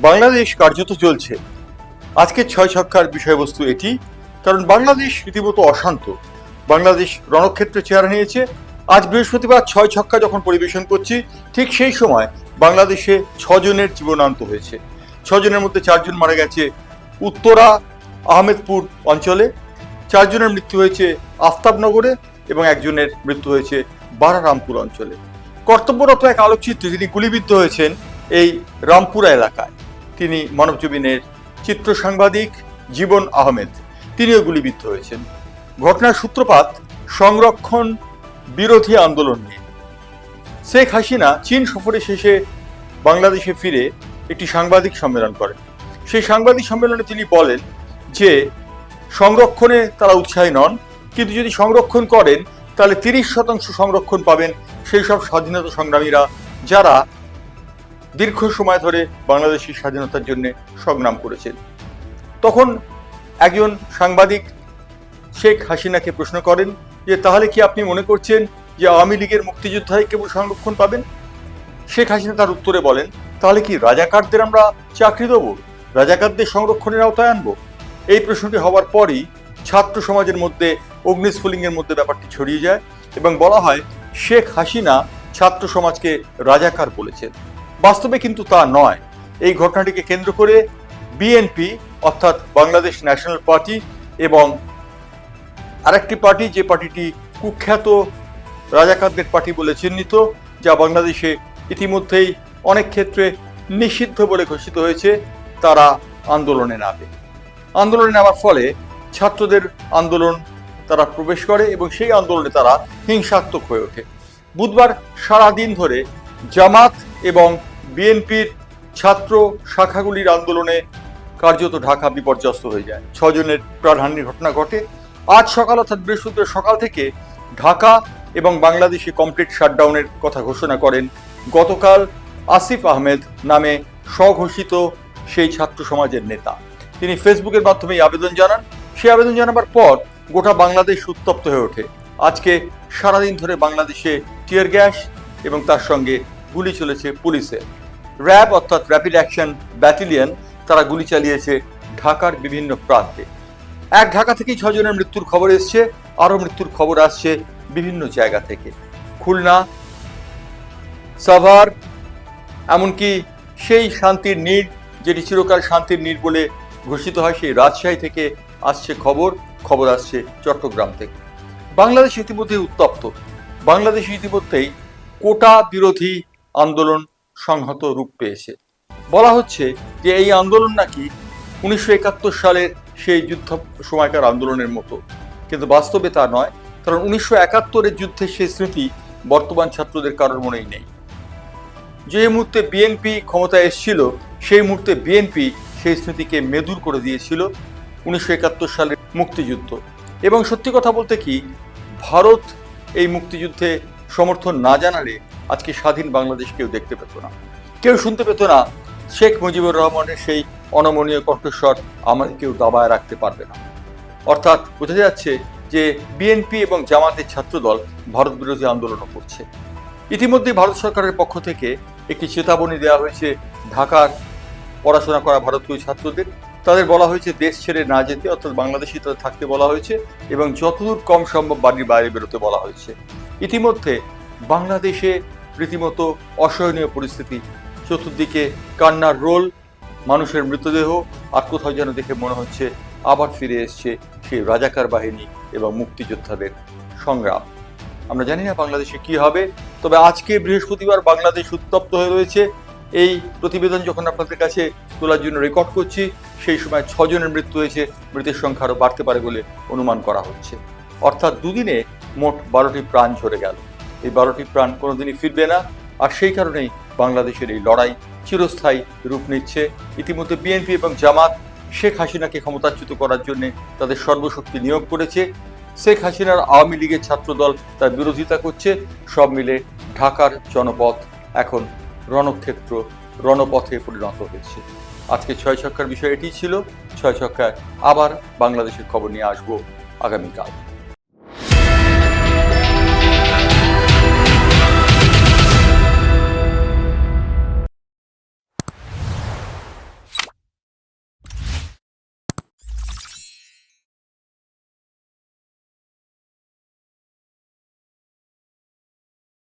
বাংলাদেশ কার্যত চলছে। আজকে ছয় ছক্কার বিষয়বস্তু এটি, কারণ বাংলাদেশ রীতিমতো অশান্ত। বাংলাদেশ রণক্ষেত্রে চেহারা নিয়েছে। আজ বৃহস্পতিবার ছয় ছক্কা যখন পরিবেশন করছি, ঠিক সেই সময় বাংলাদেশে ছজনের জীবনান্ত হয়েছে। ছজনের মধ্যে চারজন মারা গেছে উত্তরা আহমেদপুর অঞ্চলে, চারজনের মৃত্যু হয়েছে আফতাবনগরে এবং একজনের মৃত্যু হয়েছে বারারামপুর অঞ্চলে। কর্তব্যরত এক আলোকচিত্রী তিনি গুলিবিদ্ধ হয়েছেন এই রামপুরা এলাকায়। তিনি মানবজমিনের চিত্র সাংবাদিক জীবন আহমেদ, তিনিও গুলিবিদ্ধ হয়েছেন। ঘটনার সূত্রপাত সংরক্ষণ বিরোধী আন্দোলন নিয়ে। শেখ হাসিনা চীন সফরে শেষে বাংলাদেশে ফিরে একটি সাংবাদিক সম্মেলন করেন। সেই সাংবাদিক সম্মেলনে তিনি বলেন যে সংরক্ষণে তারা উৎসাহী নন, কিন্তু যদি সংরক্ষণ করেন তাহলে 30% সংরক্ষণ পাবেন সেই সব স্বাধীনতা সংগ্রামীরা যারা দীর্ঘ সময় ধরে বাংলাদেশের স্বাধীনতার জন্য সংগ্রাম করেছেন। তখন একজন সাংবাদিক শেখ হাসিনাকে প্রশ্ন করেন যে তাহলে কি আপনি মনে করছেন যে আওয়ামী লীগের মুক্তিযোদ্ধাই কেবল সংরক্ষণ পাবেন? শেখ হাসিনা তার উত্তরে বলেন, তাহলে কি রাজাকারদের আমরা চাকরি দেবো, রাজাকারদের সংরক্ষণের আওতায় আনবো? এই প্রশ্নটি হওয়ার পরই ছাত্র সমাজের মধ্যে অগ্নিস্ফুলিঙ্গের মধ্যে ব্যাপারটি ছড়িয়ে যায় এবং বলা হয় শেখ হাসিনা ছাত্র সমাজকে রাজাকার বলেছেন। বাস্তবে কিন্তু তা নয়। এই ঘটনাটিকে কেন্দ্র করে বিএনপি অর্থাৎ বাংলাদেশ ন্যাশনাল পার্টি এবং আরেকটি পার্টি, যে পার্টিটি কুখ্যাত রাজাকারদের পার্টি বলে চিহ্নিত, যা বাংলাদেশে ইতিমধ্যেই অনেক ক্ষেত্রে নিষিদ্ধ বলে ঘোষিত হয়েছে, তারা আন্দোলনে নামে। আন্দোলনে নামার ফলে ছাত্রদের আন্দোলন তারা প্রবেশ করে এবং সেই আন্দোলনে তারা হিংসাত্মক হয়ে ওঠে। বুধবার সারাদিন ধরে জামাত এবং বিএনপির ছাত্র শাখাগুলির আন্দোলনে কার্যত ঢাকা বিপর্যস্ত হয়ে যায়। ছজনের প্রাণহানির ঘটনা ঘটে। আজ সকাল অর্থাৎ বৃহস্পতিবার সকাল থেকে ঢাকা এবং বাংলাদেশে কমপ্লিট শাটডাউনের কথা ঘোষণা করেন গতকাল আসিফ আহমেদ নামে স্বঘোষিত সেই ছাত্র সমাজের নেতা। তিনি ফেসবুকের মাধ্যমে আবেদন জানান। সেই আবেদন জানাবার পর গোটা বাংলাদেশ উত্তপ্ত হয়ে ওঠে। আজকে সারাদিন ধরে বাংলাদেশে টিয়ার গ্যাস এবং তার সঙ্গে গুলি চলেছে পুলিশের। র্যাব অর্থাৎ র্যাপিড অ্যাকশন ব্যাটালিয়ন তারা গুলি চালিয়েছে ঢাকার বিভিন্ন প্রান্তে। এক ঢাকা থেকেই ছজনের মৃত্যুর খবর এসছে, আরও মৃত্যুর খবর আসছে বিভিন্ন জায়গা থেকে। খুলনা, সাভার, এমনকি সেই শান্তির নীড় যেটি চিরকাল শান্তির নীড় বলে ঘোষিত হয়, সেই রাজশাহী থেকে আসছে খবর আসছে চট্টগ্রাম থেকে। বাংলাদেশ ইতিমধ্যেই উত্তপ্ত। বাংলাদেশ ইতিমধ্যেই কোটা বিরোধী আন্দোলন সংহত রূপ পেয়েছে। বলা হচ্ছে যে এই আন্দোলন নাকি 1971 সালের সেই যুদ্ধ সময়কার আন্দোলনের মতো, কিন্তু বাস্তবে তা নয়। কারণ 1971-এর যুদ্ধের সেই স্মৃতি বর্তমান ছাত্রদের কারোর মনেই নেই। যে মুহূর্তে বিএনপি ক্ষমতায় এসেছিল, সেই মুহূর্তে বিএনপি সেই স্মৃতিকে মেদুর করে দিয়েছিল 1971 সালের মুক্তিযুদ্ধ। এবং সত্যি কথা বলতে কি, ভারত এই মুক্তিযুদ্ধে সমর্থন না জানালে আজকে স্বাধীন বাংলাদেশ কেউ দেখতে পেত না, কেউ শুনতে পেত না। শেখ মুজিবুর রহমানের সেই অনমনীয় কণ্ঠস্বর আমাদের কেউ দাবায় রাখতে পারবে না। অর্থাৎ বোঝা যাচ্ছে যে বিএনপি এবং জামাতের ছাত্রদল ভারত বিরোধী আন্দোলনও করছে। ইতিমধ্যেই ভারত সরকারের পক্ষ থেকে একটি চেতাবনী দেওয়া হয়েছে ঢাকার পড়াশোনা করা ভারতীয় ছাত্রদের। তাদের বলা হয়েছে দেশ ছেড়ে না যেতে, অর্থাৎ বাংলাদেশে তাদের থাকতে বলা হয়েছে এবং যতদূর কম সম্ভব বাড়ির বাইরে বেরোতে বলা হয়েছে। ইতিমধ্যে বাংলাদেশে রীতিমতো অসহনীয় পরিস্থিতি। চতুর্দিকে কান্নার রোল, মানুষের মৃতদেহ, আর কোথাও যেন দেখে মনে হচ্ছে আবার ফিরে এসছে সেই রাজাকার বাহিনী এবং মুক্তিযোদ্ধাদের সংগ্রাম। আমরা জানি না বাংলাদেশে কি হবে, তবে আজকে বৃহস্পতিবার বাংলাদেশ উত্তপ্ত হয়ে রয়েছে। এই প্রতিবেদন যখন আপনাদের কাছে তোলার জন্য রেকর্ড করছি, সেই সময় 6 জনের মৃত্যু হয়েছে। মৃতের সংখ্যা আরও বাড়তে পারে বলে অনুমান করা হচ্ছে। অর্থাৎ দুদিনে মোট 12টি প্রাণ ঝরে গেল। এই 12টি প্রাণ কোনোদিনই ফিরবে না। আর সেই কারণেই বাংলাদেশের এই লড়াই চিরস্থায়ী রূপ নিচ্ছে। ইতিমধ্যে বিএনপি এবং জামাত শেখ হাসিনাকে ক্ষমতাচ্যুত করার জন্য তাদের সর্বশক্তি নিয়োগ করেছে। শেখ হাসিনার আওয়ামী লীগের ছাত্রদল তার বিরোধিতা করছে। সব মিলে ঢাকার জনপথ এখন রণক্ষেত্র, রণপথে পরিণত হয়েছে। আজকে ছয় ছক্কার বিষয় এটি ছিল। ছয় ছক্কায় আবার বাংলাদেশের খবর নিয়ে আসবো আগামীকাল।